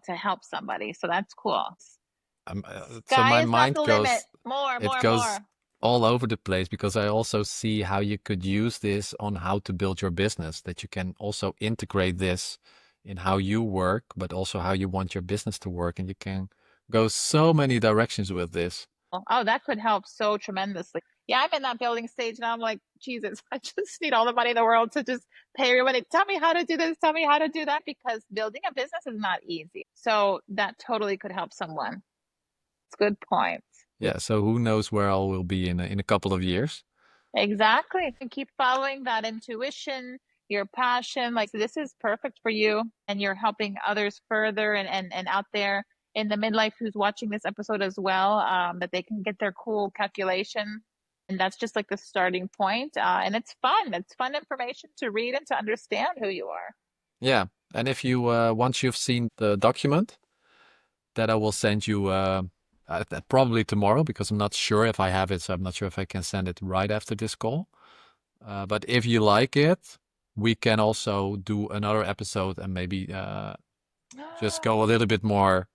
to help somebody. So that's cool. So Sky my is not mind the limit. goes, More, it more, goes more. all over the place because I also see how you could use this on how to build your business, that you can also integrate this in how you work, but also how you want your business to work. And you can go so many directions with this. Oh, that could help so tremendously. Yeah, I'm in that building stage now. I'm like, Jesus, I just need all the money in the world to just pay everybody. Tell me how to do this, tell me how to do that, because building a business is not easy. So that totally could help someone. It's a good point. Yeah. So who knows where I will be in a couple of years. Exactly. And keep following that intuition, your passion. Like this is perfect for you. And you're helping others further and out there in the midlife who's watching this episode as well, that they can get their cool calculation. And that's just like the starting point. And it's fun. It's fun information to read and to understand who you are. Yeah. And if you, once you've seen the document, that I will send you probably tomorrow because I'm not sure if I have it. So I'm not sure if I can send it right after this call. But if you like it, we can also do another episode and maybe just go a little bit more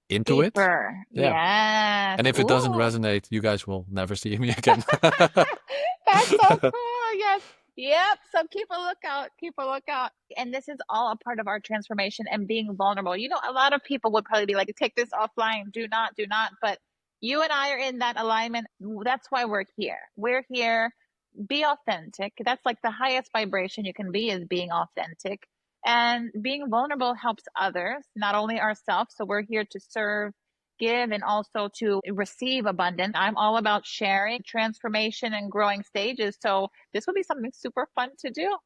into it. Deeper. Yeah. Yes. And if it doesn't Ooh. resonate, you guys will never see me again. That's so cool. Yes. Yep. So keep a lookout. Keep a lookout. And this is all a part of our transformation and being vulnerable. You know, a lot of people would probably be like, take this offline. Do not, do not. But you and I are in that alignment. That's why we're here. We're here. Be authentic. That's like the highest vibration you can be, is being authentic. And being vulnerable helps others, not only ourselves. So we're here to serve, give, and also to receive abundance. I'm all about sharing transformation and growing stages. So this will be something super fun to do.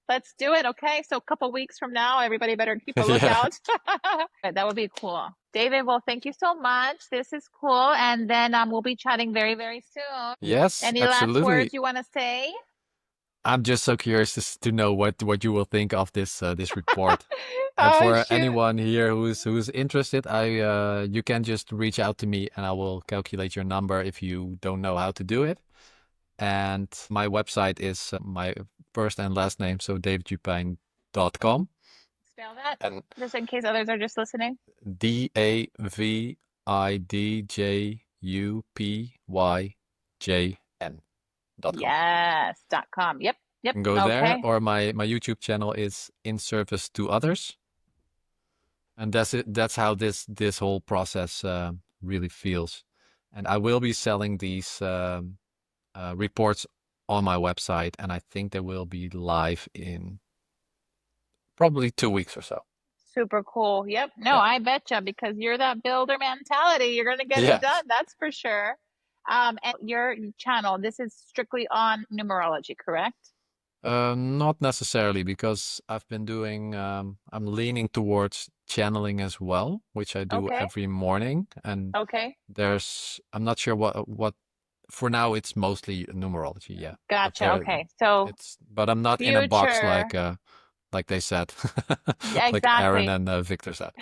Let's do it. Okay. So a couple weeks from now, everybody better keep a Yeah. lookout. That would be cool. David, well, thank you so much. This is cool. And then we'll be chatting very, very soon. Yes, Any last absolutely. words you want to say? I'm just so curious to know what you will think of this report. And Oh, for shoot. anyone here who's interested, you can just reach out to me and I will calculate your number if you don't know how to do it. And my website is my first and last name, so davidjupijn.com. Spell that And just in case others are just listening. DAVIDJUPYJN.com. Yes.com. Yep. Yep. And go there, Okay. or my YouTube channel is In Service to Others. And that's it. That's how this whole process really feels. And I will be selling these reports on my website, and I think they will be live in probably 2 weeks or so. Super cool. Yep. No, Yeah. I betcha, because you're that builder mentality. You're going to get it Yes. done. That's for sure. And your channel, this is strictly on numerology, correct? Not necessarily, because I've been doing, I'm leaning towards channeling as well, which I do Okay. every morning. And Okay. I'm not sure what, for now it's mostly numerology. Yeah. But Gotcha. Okay. So but I'm not in a box future. like they said, Yeah, like Aaron exactly. and Victor said.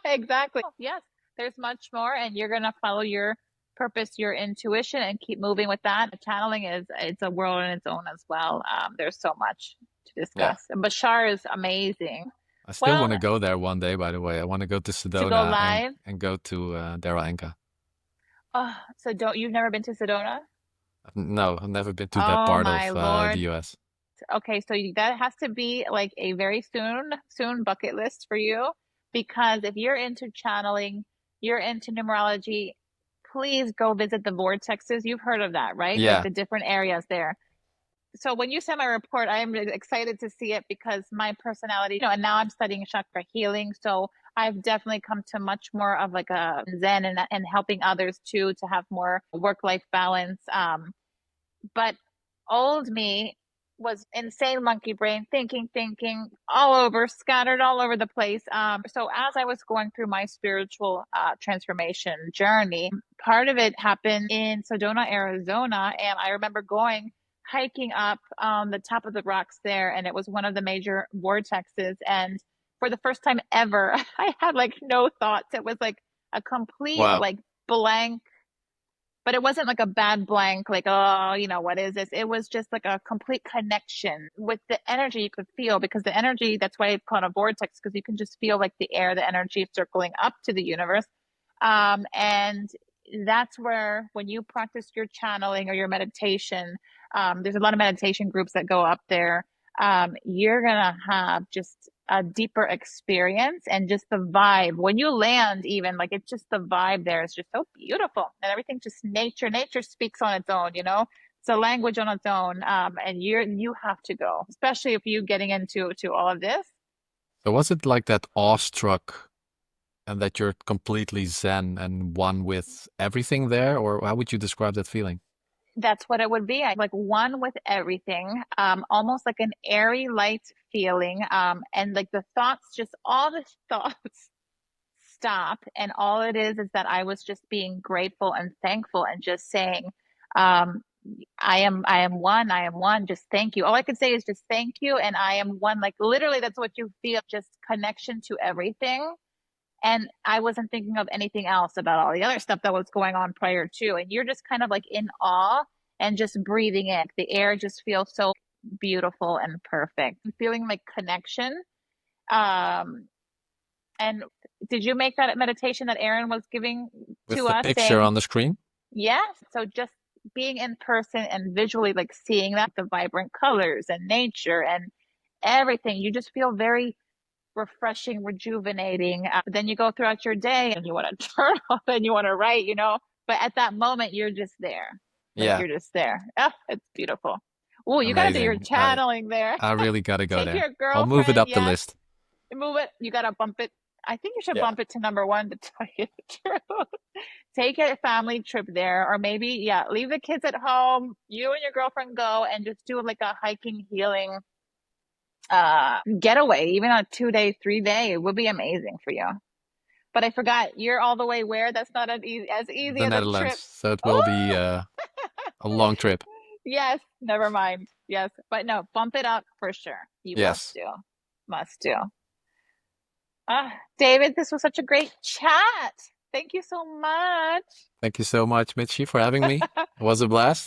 Exactly. Yes, there's much more, and you're gonna follow your purpose, your intuition, and keep moving with that. Channeling is, it's a world in its own as well. There's so much to Yeah. discuss. And Bashar is amazing. I still want Well, to go there one day, by the way. I want to go to to go Sedona live. and go to Dara Enka. Oh, so don't you've never been to Sedona? No, I've never been to that Oh part my of the Lord. US. Okay, so that has to be like a very soon bucket list for you, because if you're into channeling, you're into numerology, please go visit the vortexes. You've heard of that, right? Like Yeah. the different areas there. So when you send my report, I am excited to see it, because my personality, and now I'm studying chakra healing. So I've definitely come to much more of like a zen, and helping others too, to have more work-life balance. But old me was insane monkey brain, thinking all over, scattered all over the place. So as I was going through my spiritual transformation journey, part of it happened in Sedona, Arizona. And I remember going hiking up the top of the rocks there, and it was one of the major vortexes. And for the first time ever, I had like no thoughts. It was like a complete Wow. like blank, but it wasn't like a bad blank, like, oh, what is this? It was just like a complete connection with the energy you could feel, because the energy, that's why it's called a vortex, because you can just feel like the air, the energy circling up to the universe. And that's where, when you practice your channeling or your meditation, there's a lot of meditation groups that go up there. You're gonna have just a deeper experience, and just the vibe when you land, even like, it's just the vibe there is just so beautiful, and everything just nature speaks on its own. It's a language on its own. And you have to go, especially if you getting into all of this. So was it like that awestruck and that you're completely zen and one with everything there? Or how would you describe that feeling? That's what it would be. I like one with everything, almost like an airy light feeling. And like the thoughts, just all the thoughts stop. And all it is that I was just being grateful and thankful, and just saying, um, I am one, I am one, just thank you. All I could say is just thank you. And I am one. Like literally, that's what you feel, just connection to everything. And I wasn't thinking of anything else about all the other stuff that was going on prior to. And you're just kind of like in awe. and just breathing in. The air just feels so beautiful and perfect. Feeling like connection. Um, and did you make that meditation that Aaron was giving With to the us picture saying, on the screen? yes? So just being in person and visually like seeing that, the vibrant colors and nature and everything, you just feel very refreshing, rejuvenating. Then you go throughout your day and you want to turn off and you want to write, but at that moment you're just there. Like Yeah, you're just there. Oh, it's beautiful. Oh, you got to do your amazing. channeling there. I really gotta go Take there. your I'll move it girlfriend, up the yes. list. Move it. You got to bump it. I think you should Yeah. bump it to number one to tell you the truth. Take a family trip there, or maybe, yeah, leave the kids at home. You and your girlfriend go and just do like a hiking, healing getaway, even a 2 day, 3 day. It would be amazing for you. But I forgot, you're all the way where? That's not as easy The as a Netherlands. trip. So it will be Oh, a long trip. yes, never mind. Yes, but no, bump it up for sure. You must Yes. do. Must do. David, this was such a great chat. Thank you so much. Thank you so much, Michi, for having me. It was a blast.